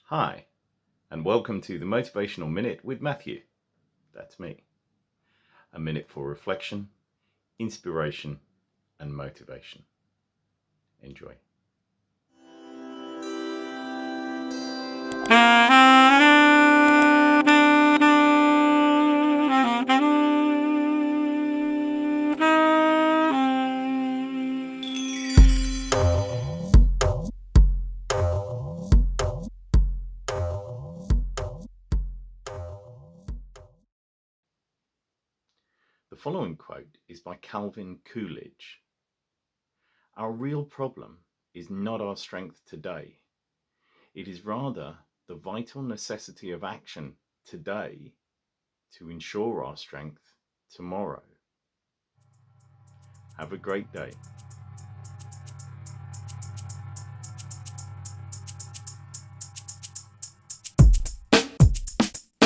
Hi, and welcome to the Motivational Minute with Matthew. That's me. A minute for reflection, inspiration, and motivation. Enjoy. The following quote is by Coolidge. Our real problem is not our strength today. It is rather the vital necessity of action today to ensure our strength tomorrow. Have a great day.